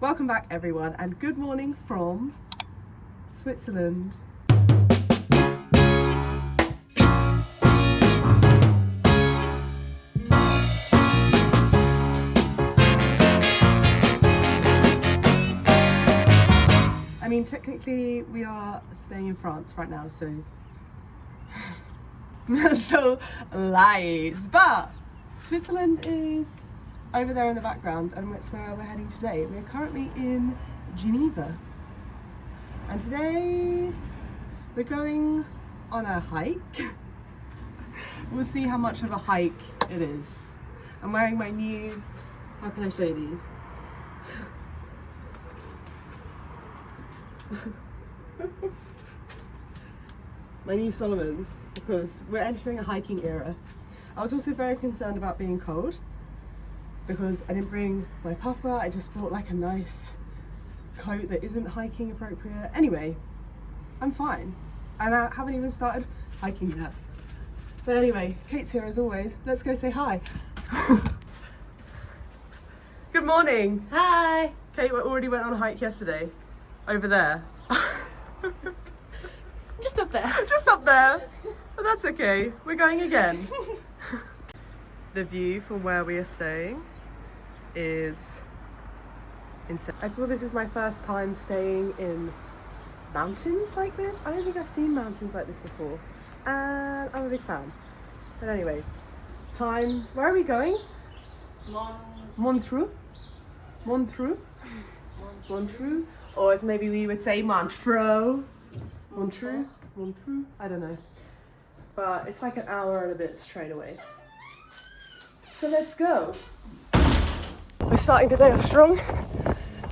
Welcome back everyone and good morning from Switzerland. I mean, technically we are staying in France right now, so lies, but Switzerland is over there in the background and that's where we're heading today. We're currently in Geneva and today we're going on a hike. We'll see how much of a hike it is. I'm wearing my new, how can I show you these? My new Salomons, because we're entering a hiking era. I was also very concerned about being cold because I didn't bring my puffer. I just bought like a nice coat that isn't hiking appropriate. Anyway, I'm fine and I haven't even started hiking yet. But anyway, Kate's here as always. Let's go say hi. Good morning. Hi. Kate already went on a hike yesterday. Over there. Just up there. Just up there. But that's okay. We're going again. The view from where we are staying is insane. I feel this is my first time staying in mountains like this. I don't think I've seen mountains like this before. And I'm a big fan. But anyway, where are we going? Montreux? Montreux? Montreux? Or as maybe we would say Montreux. Montreux? Montreux? I don't know. But it's like an hour and a bit straight away. So let's go. We're starting the day off strong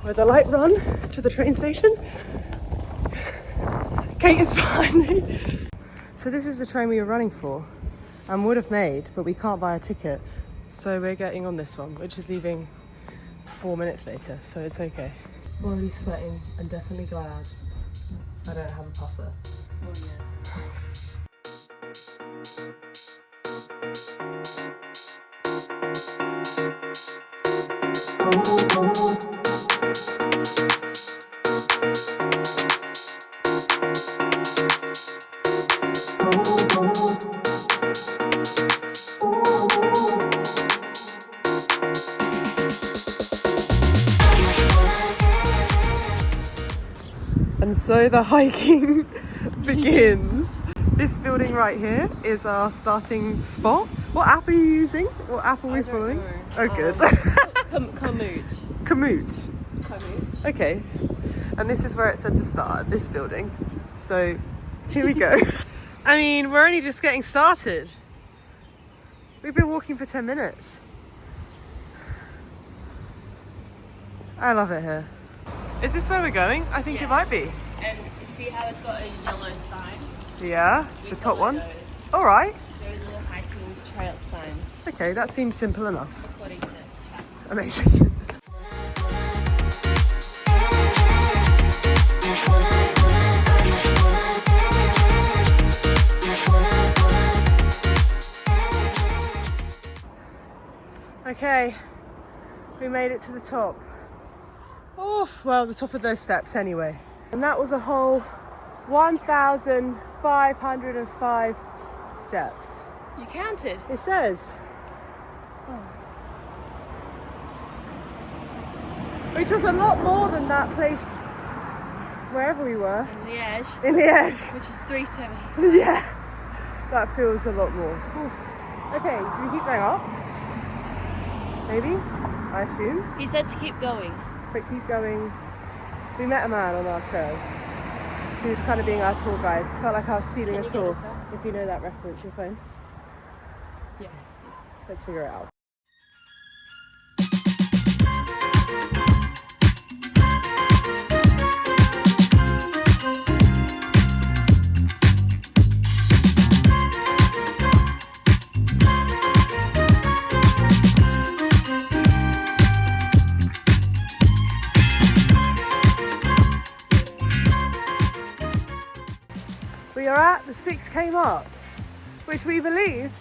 with a light run to the train station. Kate is behind me. So this is the train we were running for and would have made, but we can't buy a ticket. So we're getting on this one, which is leaving 4 minutes later, so it's okay. I'm already sweating and definitely glad I don't have a puffer. Oh yeah. And so the hiking begins. This building right here is our starting spot. What app are you using? What app are we following? Know. Oh, good. Kamut. Kamut. Okay. And this is where it said to start, this building. So here we go. I mean, we're only just getting started. We've been walking for 10 minutes. I love it here. Is this where we're going? I think it might be. And see how it's got a yellow sign? Yeah, We the top follow one. those. All right. Those are hiking trail signs, Okay, that seems simple enough. according to chat. Amazing. Okay, we made it to the top. Oh, well, the top of those steps anyway. And that was a whole 1,505 steps. You counted? It says. Which was a lot more than that place, wherever we were. In Liège. In Liège. Which was 370. Yeah, that feels a lot more. Oof. Okay, do we keep going up? Maybe, I assume. He said to keep going. But keep going. We met a man on our trails. He was kind of being our tour guide. Felt like I was stealing Can a you get tour. us up? If you know that reference, your phone. Yeah. Let's figure it out. We are at the 6k mark, which we believe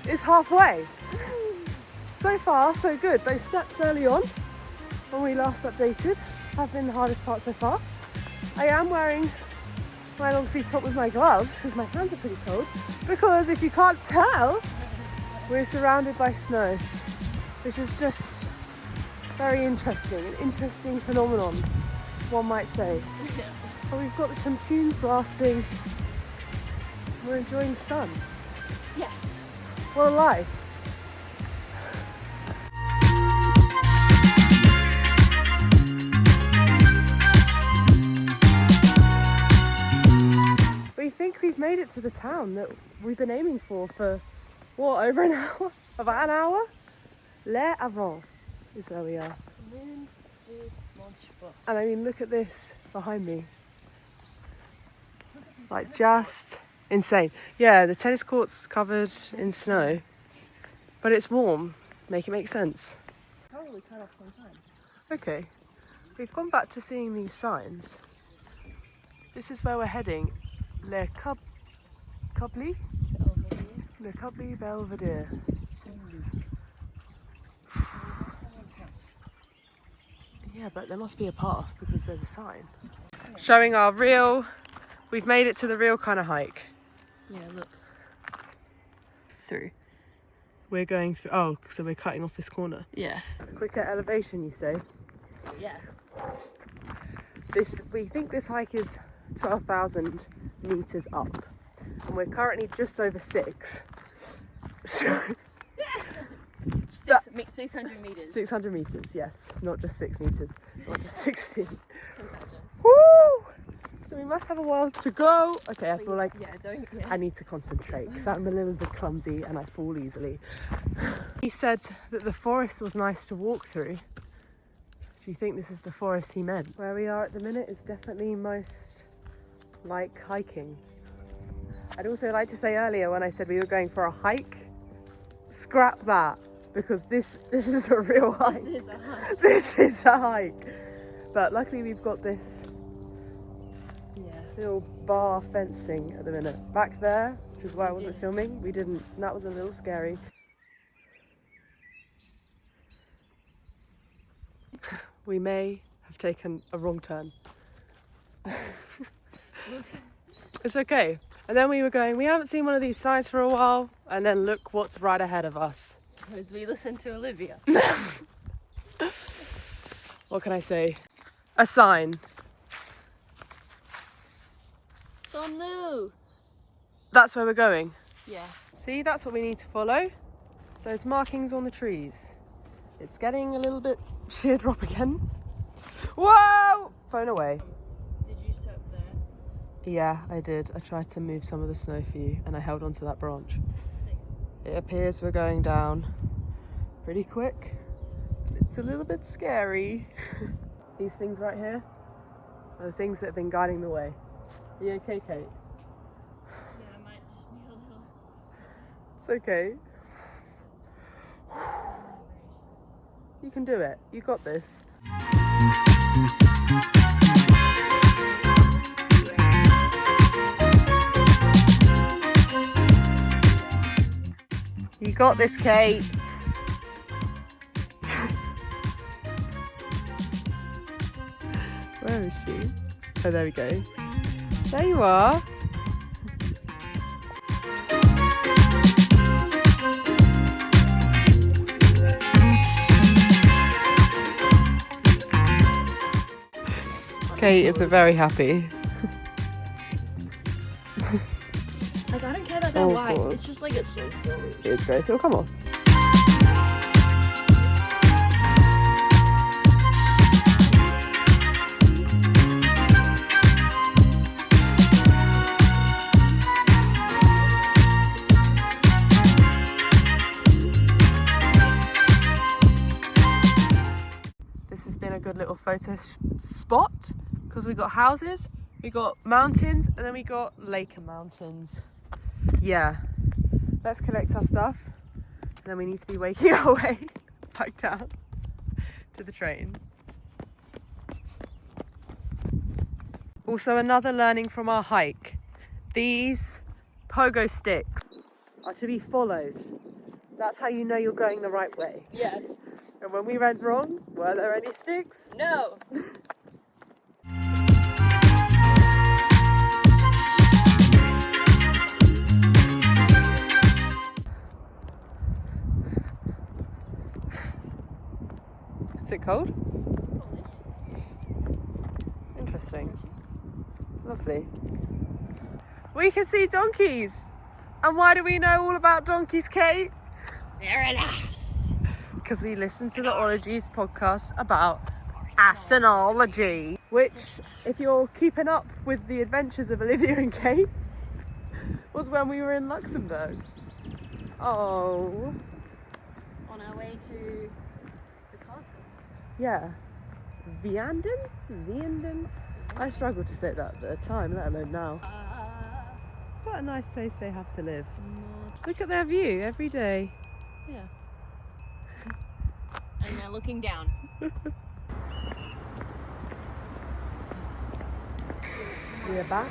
is halfway. So far, so good. Those steps early on when we last updated have been the hardest part so far. I am wearing my long sleeve top with my gloves because my hands are pretty cold, because if you can't tell, we're surrounded by snow, which is just very interesting, an interesting phenomenon, one might say. But we've got some tunes blasting, we're enjoying the sun. Yes. What a life. We think we've made it to the town that we've been aiming for what, over an hour? About an hour? Les Avants is where we are. Montreux. And I mean, look at this behind me. Like, just insane. Yeah, the tennis court's covered in snow, but it's warm. Make it make sense. Probably cut off some time. Okay, we've gone back to seeing these signs. This is where we're heading. Le Cobly? Le Cobly Belvedere. Yeah, but there must be a path because there's a sign. Showing our real, we've made it to the real kind of hike. Yeah, look. Through. We're going through, oh, so we're cutting off this corner. Yeah. Quicker elevation, you say? Yeah. We think this hike is 12,000 meters up, and we're currently just over 6. So 600 meters. 600 meters, yes, not just 6 meters, not just 60. Imagine. Woo! So we must have a while to go. Okay, I feel like Yeah, I need to concentrate because I'm a little bit clumsy and I fall easily. He said that the forest was nice to walk through. Do you think this is the forest he meant? Where we are at the minute is definitely most like hiking. I'd also like to say earlier when I said we were going for a hike, scrap that, because this is a real hike. This is a hike. This is a hike. But luckily we've got this little bar fence thing at the minute. Back there, which is why I wasn't filming, we didn't, and that was a little scary. We may have taken a wrong turn. It's okay. And then we were going, we haven't seen one of these signs for a while, and then look what's right ahead of us. Because we listened to Olivia. What can I say? A sign. So new. That's where we're going. Yeah. See, that's what we need to follow. Those markings on the trees. It's getting a little bit sheer drop again. Whoa! Phone away. Did you stop there? Yeah, I did. I tried to move some of the snow for you and I held onto that branch. It appears we're going down pretty quick. It's a little bit scary. These things right here are the things that have been guiding the way. Are you okay, Kate? Yeah, I might just need a little. It's okay. You can do it. You got this. You got this, Kate. Where is she? Oh, there we go. There you are. Kate is very happy. Like, I don't care that they're Oh, white. God. It's just like it's so close. It's great. So come on. This has been a good little photo spot because we got houses, we got mountains, and then we got lake and mountains. Yeah, let's collect our stuff and then we need to be waking our way back down to the train. Also, another learning from our hike. These pogo sticks are to be followed. That's how you know you're going the right way. Yes. And when we went wrong, were there any sticks? No. Is it cold? Interesting. Lovely. We can see donkeys. And why do we know all about donkeys, Kate? They're an ass. Because we listened to the Ologies podcast about assenology. Which, if you're keeping up with the adventures of Olivia and Kate, was when we were in Luxembourg. Oh. On our way to the castle. Yeah. Vianden? I struggled to say that at the time, let alone now. What a nice place they have to live. Look at their view every day. Yeah. And they're looking down. We are back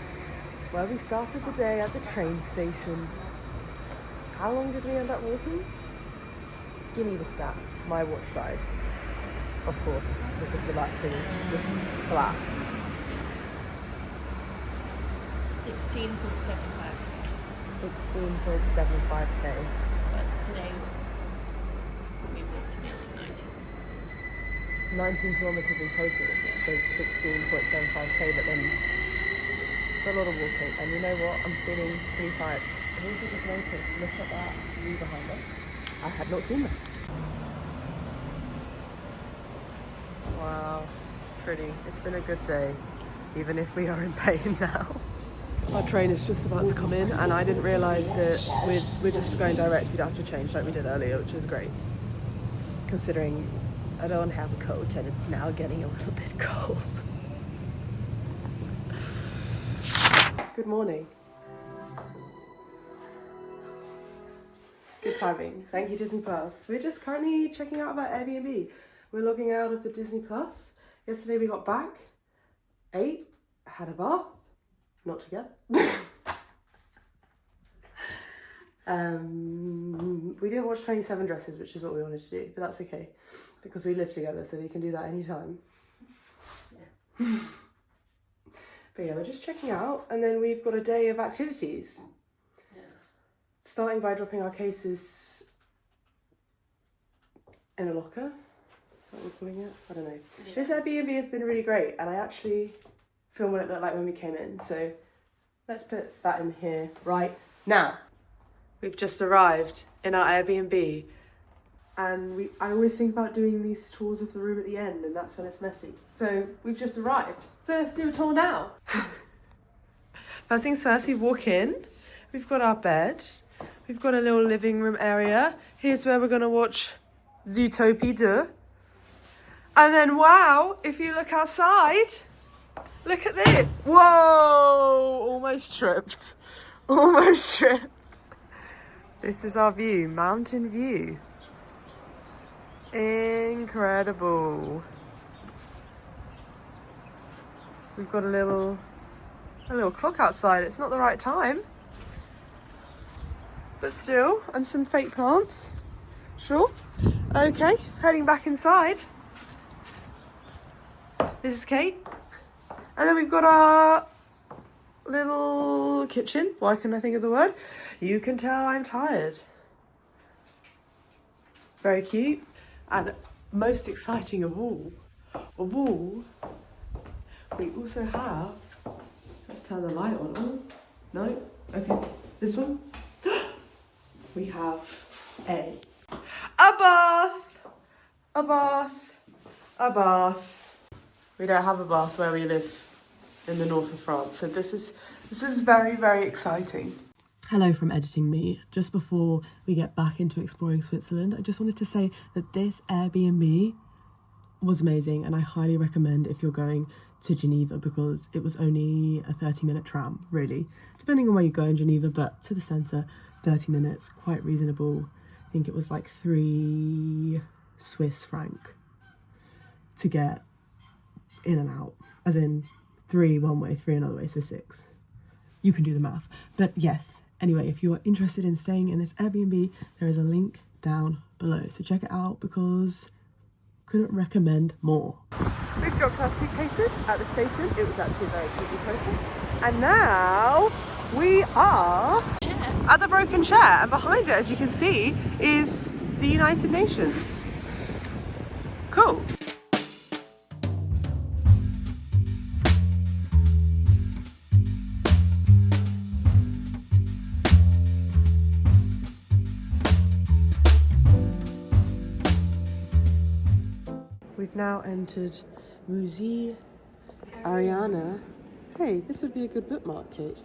where we started the day at the train station. How long did we end up walking? Give me the stats. My watch died. Of course, because the battery is just flat. 16.75. 16.75k. But today we walked nearly 19 kilometres in total, so 16.75k, but then it's a lot of walking. And you know what? I'm feeling pretty tired. I've also just noticed, look at that view behind us. I had not seen that. Wow, pretty. It's been a good day, even if we are in pain now. Our train is just about to come in, and I didn't realise that we're just going direct. We don't have to change like we did earlier, which is great, considering I don't have a coat and it's now getting a little bit cold. Good morning. Good timing. Thank you, Disney Plus. We're just currently checking out about Airbnb. We're logging out of the Disney Plus. Yesterday we got back, ate, had a bath, not together. We didn't watch 27 Dresses, which is what we wanted to do, but that's okay because we live together, so we can do that anytime. Yeah. But yeah, we're just checking out, and then we've got a day of activities. Yes. Starting by dropping our cases in a locker. What we're calling it? I don't know. Yeah. This Airbnb has been really great, and I actually filmed what it looked like when we came in, so let's put that in here right now. We've just arrived in our Airbnb, and I always think about doing these tours of the room at the end, and that's when it's messy. So we've just arrived, so let's do a tour now. First things first, we walk in, we've got our bed, we've got a little living room area. Here's where we're gonna watch Zootopia 2. And then, wow, if you look outside, look at this. Whoa, almost tripped. Almost tripped. This is our view, mountain view. Incredible. We've got a little clock outside. It's not the right time, but still, and some fake plants. Sure. Okay, heading back inside. This is Kate. And then we've got our little kitchen. Why couldn't I think of the word? You can tell I'm tired. Very cute. And most exciting of all, we also have, let's turn the light on. Oh, no? Okay. This one? We have a bath. A bath. A bath. We don't have a bath where we live in the north of France, so this is very, very exciting. Hello from Editing Me. Just before we get back into exploring Switzerland, I just wanted to say that this Airbnb was amazing, and I highly recommend if you're going to Geneva, because it was only a 30-minute tram, really, depending on where you go in Geneva, but to the centre, 30 minutes, quite reasonable. I think it was like 3 Swiss franc to get in and out, as in 3 one way, 3 another way, so 6. You can do the math. But yes, anyway, if you're interested in staying in this Airbnb, there is a link down below. So check it out because Couldn't recommend more. We've dropped our suitcases at the station. It was actually a very easy process. And now we are at the broken chair. And behind it, as you can see, is the United Nations. Cool. We've now entered Musée Ariana. Hey, this would be a good bookmark, Kate.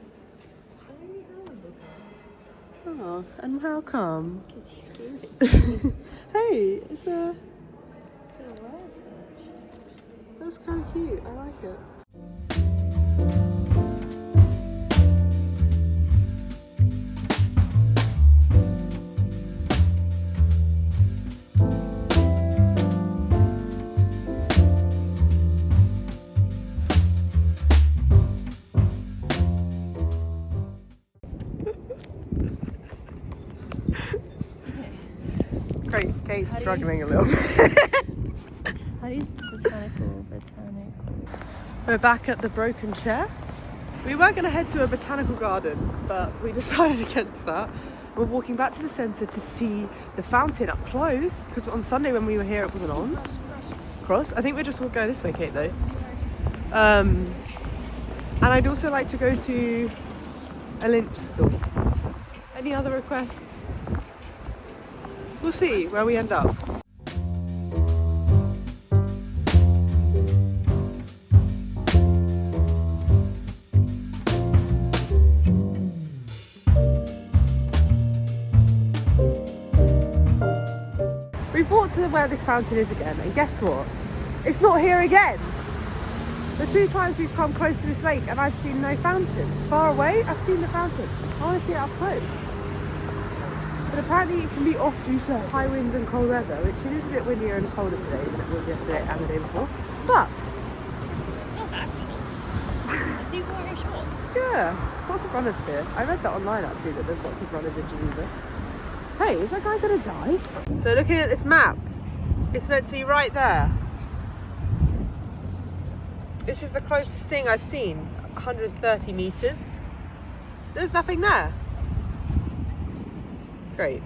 Oh, and how come? Because you gave it. Hey, it's a... It's a word search. That's kind of cute. I like it. Great, Kate's struggling a little bit. How do you botanical? We're back at the broken chair. We were going to head to a botanical garden, but we decided against that. We're walking back to the centre to see the fountain up close, because on Sunday when we were here it wasn't on. Cross. I think we just will go this way, Kate, though. And I'd also like to go to a lynch store. Any other requests? We'll see where we end up. We've walked to where this fountain is again, and guess what? It's not here again. The 2 times we've come close to this lake and I've seen no fountain. Far away, I've seen the fountain. I want to see it up close. But apparently it can be off due to high winds and cold weather, which it is a bit windier and colder today than it was yesterday and the day before. But It's not that cold. People wearing shorts. yeah, there's lots of runners here. I read that online actually, that there's lots of runners in Geneva. Hey, is that guy gonna die? So looking at this map, it's meant to be right there. This is the closest thing I've seen, 130 meters. There's nothing there. Great.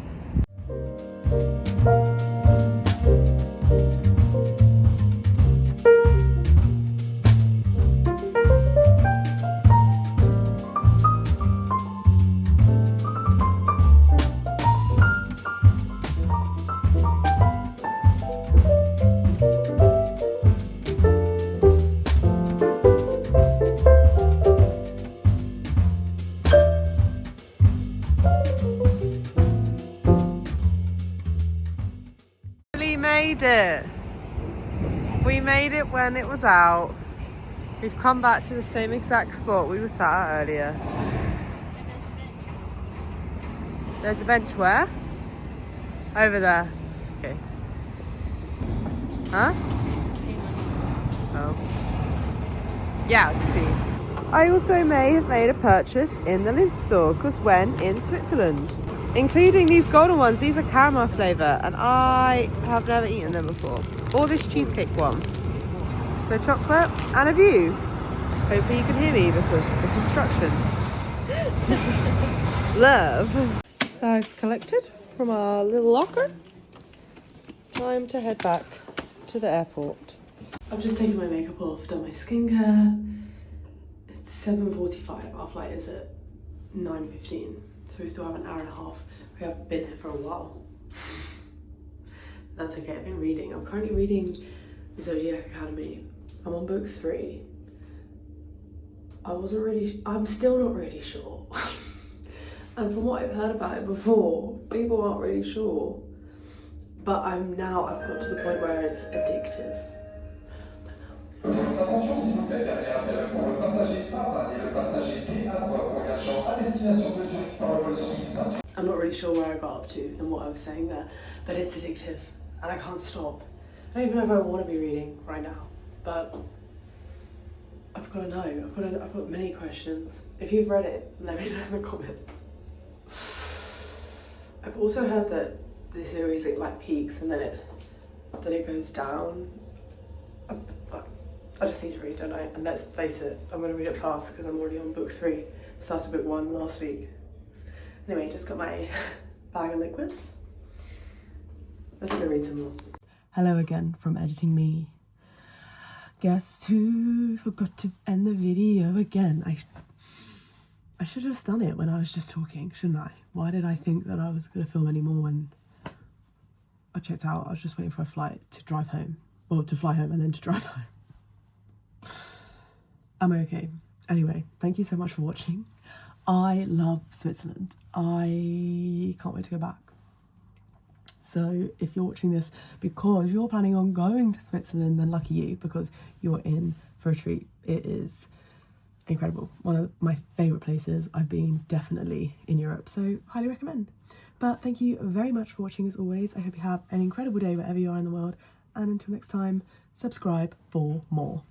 We made it when it was out. We've come back to the same exact spot we were sat at earlier. There's a bench where? Over there. Okay. Huh? Oh. Yeah, I can see. I also may have made a purchase in the Lindt store, because when in Switzerland. Including these golden ones, these are caramel flavour, and I have never eaten them before. Or this cheesecake one. So chocolate and a view. Hopefully you can hear me because the construction. Love. Bags collected from our little locker. Time to head back to the airport. I've just taken my makeup off, done my skincare. It's 7:45, our flight is at 9:15. So we still have an hour and a half. We haven't been here for a while. That's okay, I've been reading. I'm currently reading Zodiac Academy. I'm on book 3. I'm still not really sure. And from what I've heard about it before, people aren't really sure. But I've got to the point where it's addictive. Attention s'il vous plaît, derrière pour le passager A et le passager DA voyageant à destination de Zurich par le vol suisse. I'm not really sure where I got up to and what I was saying there, but it's addictive and I can't stop. I don't even know if I want to be reading right now, but I've got to know. I've got many questions. If you've read it, let me know in the comments. I've also heard that the series like peaks and then it that it goes down. I just need to read, don't I? And let's face it, I'm going to read it fast because I'm already on book 3. Started book 1 last week. Anyway, just got my bag of liquids. Let's go read some more. Hello again from Editing Me. Guess who forgot to end the video again? I should have done it when I was just talking, shouldn't I? Why did I think that I was going to film any more when I checked out? I was just waiting for a flight to drive home. Well, to fly home and then to drive home. I'm okay. Anyway, thank you so much for watching. I love Switzerland. I can't wait to go back. So if you're watching this because you're planning on going to Switzerland, then lucky you, because you're in for a treat. It is incredible. One of my favourite places I've been, definitely in Europe, so highly recommend. But thank you very much for watching as always. I hope you have an incredible day wherever you are in the world, and until next time, subscribe for more.